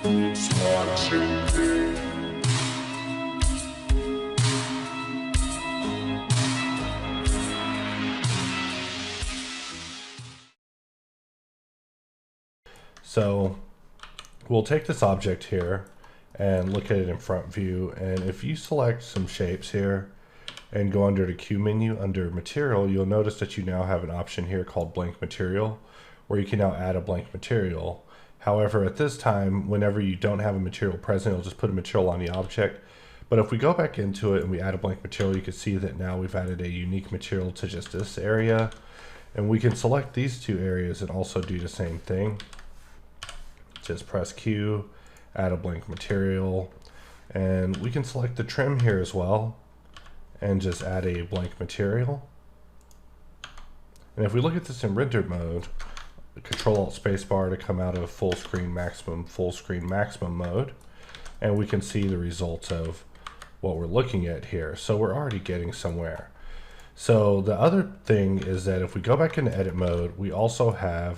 Who's watching me? So we'll take this object here and look at it in front view, and if you select some shapes here and go under the Q menu under material, you'll notice that you now have an option here called blank material, where you can now add a blank material. However, at this time, whenever you don't have a material present, it'll just put a material on the object. But if we go back into it and we add a blank material, you can see that now we've added a unique material to just this area, and we can select these two areas and also do the same thing. Just press Q, add a blank material, and we can select the trim here as well and just add a blank material. And if we look at this in rendered mode, Control-Alt-Spacebar to come out of full screen maximum mode, and we can see the results of what we're looking at here. So we're already getting somewhere. So the other thing is that if we go back into edit mode, we also have